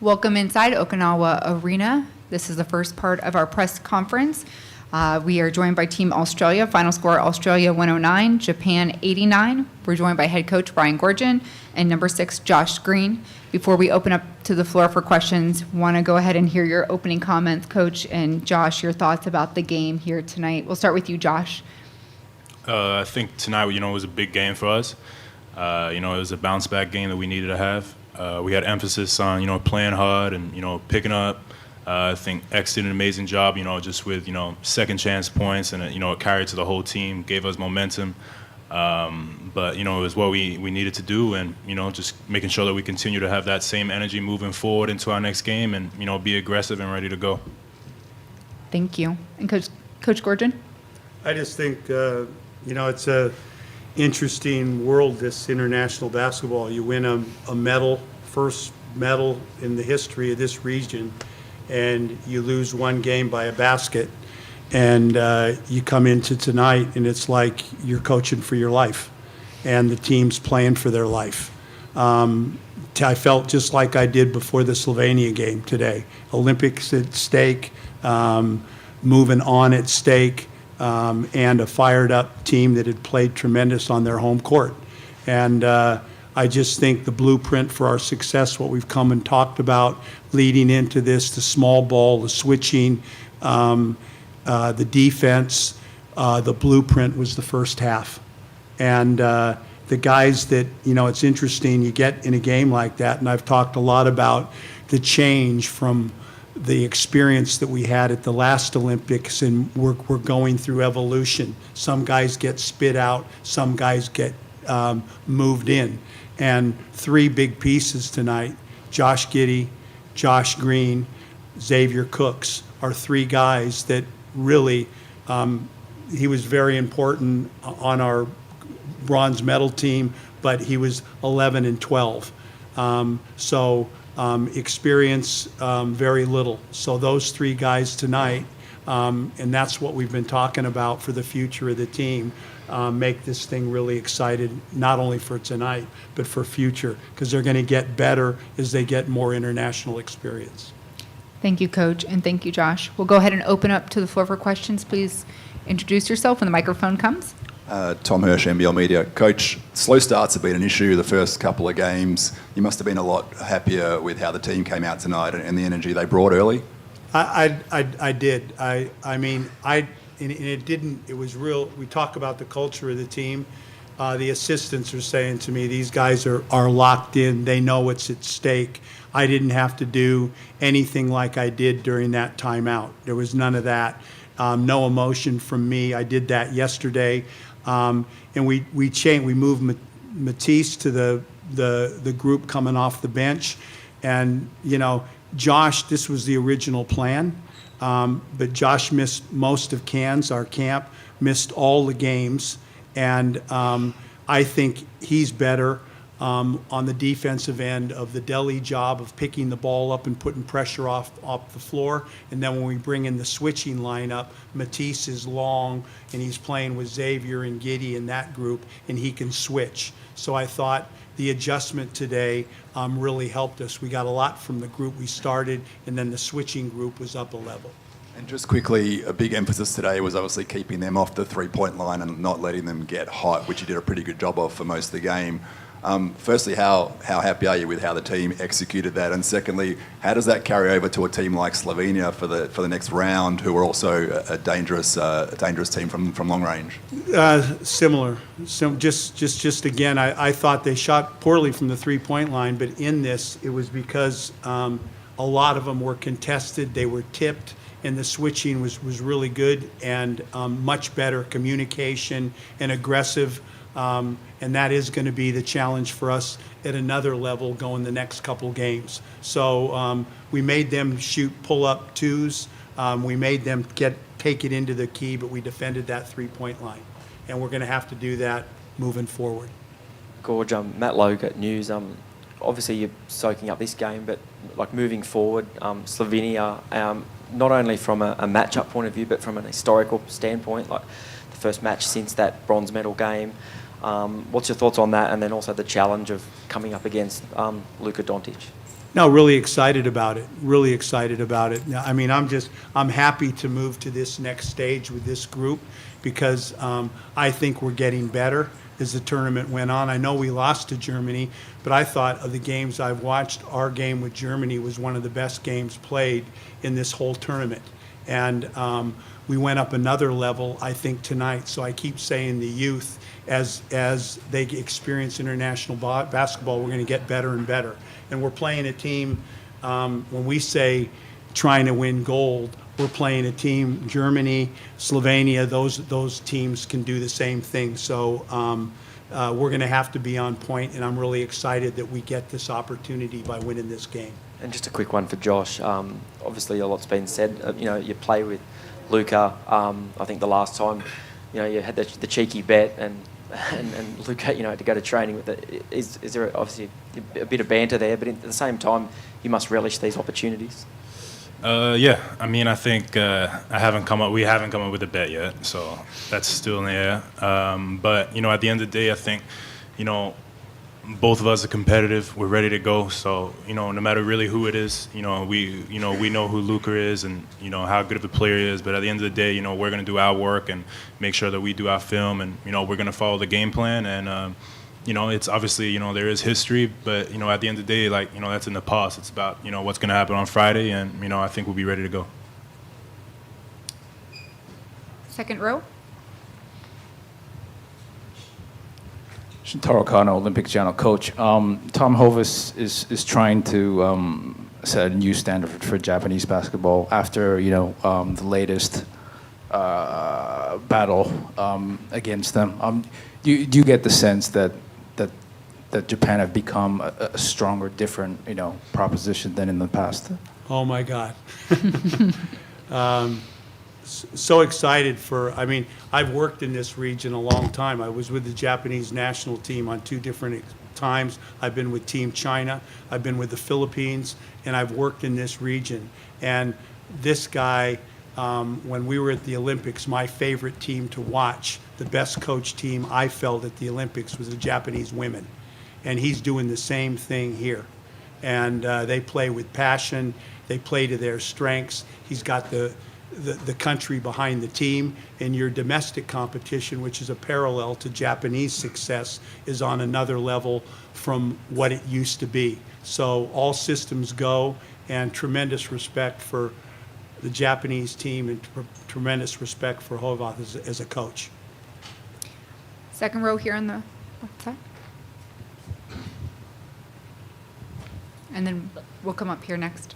Welcome inside Okinawa Arena. This is the first part of our press conference. We are joined by Team Australia. Final score, Australia 109, Japan 89. We're joined by head coach Brian Goorjian and number 6, Josh Green. Before we open up to the floor for questions, want to go ahead and hear your opening comments, Coach, and Josh, your thoughts about the game here tonight. We'll start with you, Josh. I think tonight, was a big game for us. It was a bounce-back game that we needed to have. We had emphasis on, playing hard and, picking up. I think X did an amazing job, just with, second chance points and, it carried to the whole team, gave us momentum. But, it was what we needed to do and, just making sure that we continue to have that same energy moving forward into our next game and, be aggressive and ready to go. Thank you. And Coach Goorjian? I just think, it's a interesting world, this international basketball. You win a medal, first medal in the history of this region, and you lose one game by a basket, and you come into tonight and it's like you're coaching for your life and the team's playing for their life. I felt just like I did before the Slovenia game today. Olympics at stake, moving on at stake, and a fired-up team that had played tremendous on their home court. And I just think the blueprint for our success, what we've come and talked about leading into this, the small ball, the switching, the defense, the blueprint was the first half. And the guys that, it's interesting, you get in a game like that, and I've talked a lot about the change from the experience that we had at the last Olympics, and we're going through evolution. Some guys get spit out, some guys get moved in. And 3 big pieces tonight, Josh Giddey, Josh Green, Xavier Cooks, are 3 guys that really, he was very important on our bronze medal team, but he was 11 and 12. Experience, very little. So those 3 guys tonight, and that's what we've been talking about for the future of the team, make this thing really excited, not only for tonight, but for future, because they're going to get better as they get more international experience. Thank you, Coach, and thank you, Josh. We'll go ahead and open up to the floor for questions. Please introduce yourself when the microphone comes. Tom Hirsch, NBL Media. Coach, slow starts have been an issue the first couple of games. You must have been a lot happier with how the team came out tonight and the energy they brought early. I did. It didn't, it was real. We talk about the culture of the team. The assistants are saying to me, these guys are locked in. They know what's at stake. I didn't have to do anything like I did during that timeout. There was none of that. No emotion from me. I did that yesterday. And we changed. We moved Matisse to the group coming off the bench. And, Josh, this was the original plan. But Josh missed most of our camp, missed all the games. And I think he's better on the defensive end of the Delhi job of picking the ball up and putting pressure off the floor. And then when we bring in the switching lineup, Matisse is long, and he's playing with Xavier and Giddey in that group, and he can switch. So I thought the adjustment today really helped us. We got a lot from the group we started, and then the switching group was up a level. And just quickly, a big emphasis today was obviously keeping them off the three-point line and not letting them get hot, which you did a pretty good job of for most of the game. Firstly, how happy are you with how the team executed that? And secondly, how does that carry over to a team like Slovenia for the next round, who are also a dangerous team from long range? Similar. Just again, I thought they shot poorly from the three-point line, but in this, it was because a lot of them were contested, they were tipped, and the switching was really good and much better communication and aggressive. And that is going to be the challenge for us at another level going the next couple games. So we made them shoot pull-up twos. We made them take it into the key, but we defended that three-point line. And we're going to have to do that moving forward. Gorge, Matt Logue at News. Obviously, you're soaking up this game, but like moving forward, Slovenia, not only from a matchup point of view, but from an historical standpoint, like the first match since that bronze medal game. What's your thoughts on that, and then also the challenge of coming up against Luka Doncic? No, really excited about it. Really excited about it. I mean, I'm happy to move to this next stage with this group because I think we're getting better as the tournament went on. I know we lost to Germany, but I thought of the games I've watched, our game with Germany was one of the best games played in this whole tournament. And we went up another level, I think, tonight. So I keep saying the youth, as they experience international basketball, we're going to get better and better. And we're playing a team, when we say trying to win gold, we're playing a team, Germany, Slovenia, those teams can do the same thing. So we're going to have to be on point, and I'm really excited that we get this opportunity by winning this game. And just a quick one for Josh. Obviously, a lot's been said. You play with Luca. I think the last time, you had the cheeky bet, and Luca, had to go to training with it. Is there obviously a bit of banter there? But at the same time, you must relish these opportunities. Yeah, I mean, I think we haven't come up with a bet yet, so that's still in the air. But at the end of the day, I think, both of us are competitive. We're ready to go. So no matter really who it is, we know who Luka is and how good of a player he is. But at the end of the day, we're going to do our work and make sure that we do our film, and we're going to follow the game plan. And it's obviously there is history, but at the end of the day, that's in the past. It's about what's going to happen on Friday, and I think we'll be ready to go. Second row. Shintaro Kano, Olympic Channel coach. Tom Hovis is trying to set a new standard for Japanese basketball after the latest battle against them. Do you get the sense that Japan have become a stronger, different proposition than in the past? Oh my God. So excited I've worked in this region a long time. I was with the Japanese national team on 2 different times. I've been with Team China, I've been with the Philippines, and I've worked in this region. And this guy, when we were at the Olympics, my favorite team to watch, the best coach team I felt at the Olympics was the Japanese women. And he's doing the same thing here. And they play with passion, they play to their strengths. He's got the country behind the team, and your domestic competition, which is a parallel to Japanese success, is on another level from what it used to be. So all systems go, and tremendous respect for the Japanese team and tremendous respect for Hovath as a coach. Second row here on the left side. And then we'll come up here next.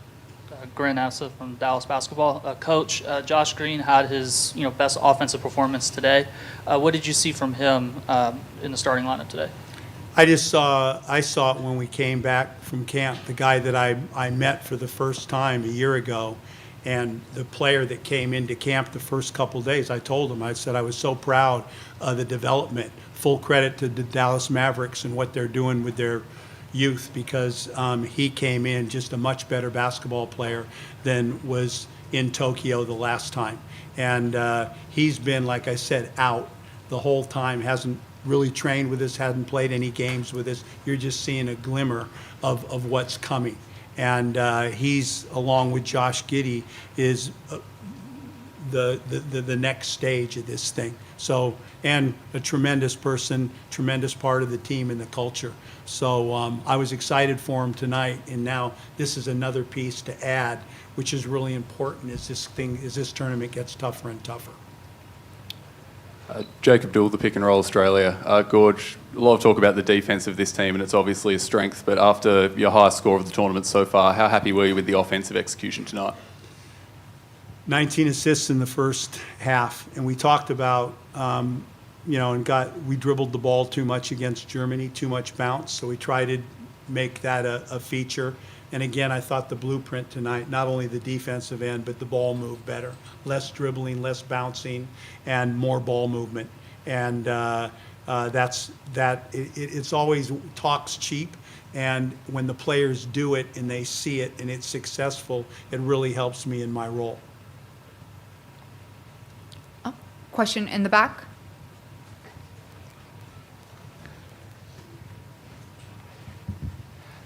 Gren Assa from Dallas Basketball. Coach, Josh Green had his best offensive performance today. What did you see from him in the starting lineup today? I saw it when we came back from camp. The guy that I met for the first time a year ago, and the player that came into camp the first couple days, I told him, I said I was so proud of the development. Full credit to the Dallas Mavericks and what they're doing with their youth, because he came in just a much better basketball player than was in Tokyo the last time. And he's been, like I said, out the whole time, hasn't really trained with us, hasn't played any games with us. You're just seeing a glimmer of what's coming. And he's, along with Josh Giddey, is the next stage of this thing. So, and a tremendous person, tremendous part of the team and the culture. So I was excited for him tonight, and now this is another piece to add, which is really important as this tournament gets tougher and tougher. Jacob Dool, the Pick and Roll Australia. Gorge, a lot of talk about the defence of this team, and it's obviously a strength, but after your highest score of the tournament so far, how happy were you with the offensive execution tonight? 19 assists in the first half, and we talked about, we dribbled the ball too much against Germany, too much bounce, so we tried to make that a feature. And again, I thought the blueprint tonight, not only the defensive end, but the ball moved better. Less dribbling, less bouncing, and more ball movement. And it's always talk's cheap, and when the players do it and they see it and it's successful, it really helps me in my role. Oh, question in the back.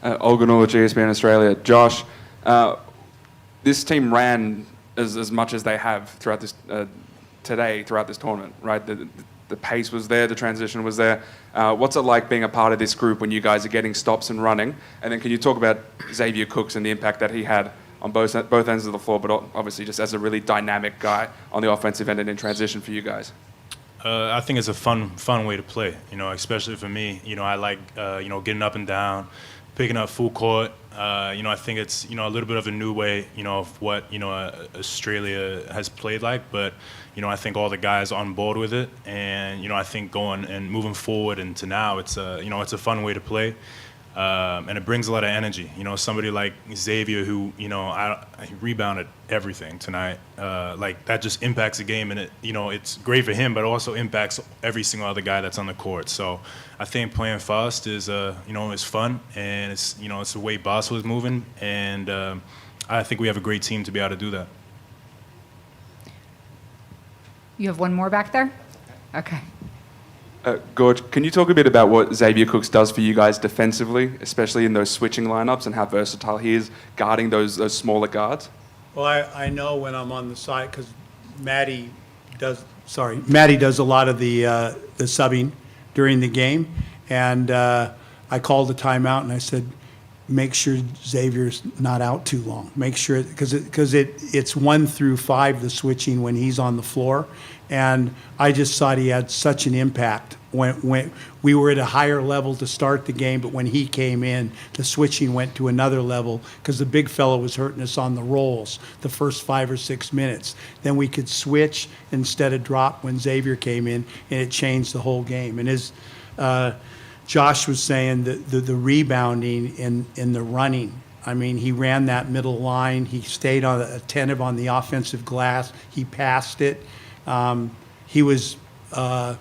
Olga Noor, GSBN Australia. Josh, this team ran as much as they have throughout this throughout this tournament, right? The pace was there, the transition was there. What's it like being a part of this group when you guys are getting stops and running? And then can you talk about Xavier Cooks and the impact that he had on both ends of the floor, but obviously just as a really dynamic guy on the offensive end and in transition for you guys? I think it's a fun way to play, especially for me. I like, getting up and down, picking up full court. I think it's, a little bit of a new way, of what, Australia has played like. But, I think all the guys on board with it. And, I think going and moving forward into now, it's a fun way to play. And it brings a lot of energy. Somebody like Xavier who, he rebounded everything tonight. That just impacts the game, and it's great for him, but also impacts every single other guy that's on the court. So I think playing fast is, is fun, and it's the way basketball is moving, and I think we have a great team to be able to do that. You have one more back there? Okay. Gorge, can you talk a bit about what Xavier Cooks does for you guys defensively, especially in those switching lineups, and how versatile he is guarding those smaller guards? Well, I know when I'm on the side, because Maddie does a lot of the subbing during the game, and I called the timeout and I said, make sure Xavier's not out too long. Make sure, because it's 1 through 5, the switching when he's on the floor. And I just thought he had such an impact when we were at a higher level to start the game, but when he came in, the switching went to another level because the big fellow was hurting us on the rolls the first 5 or 6 minutes. Then we could switch instead of drop when Xavier came in, and it changed the whole game. And as Josh was saying, the rebounding and the running. I mean, he ran that middle line. He stayed attentive on the offensive glass. He passed it. He was a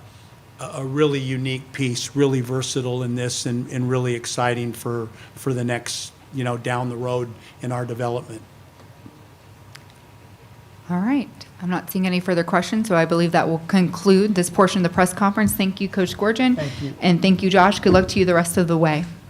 really unique piece, really versatile in this, and really exciting for the next, down the road in our development. All right. I'm not seeing any further questions, so I believe that will conclude this portion of the press conference. Thank you, Coach Goorjian. Thank you. And thank you, Josh. Good luck to you the rest of the way.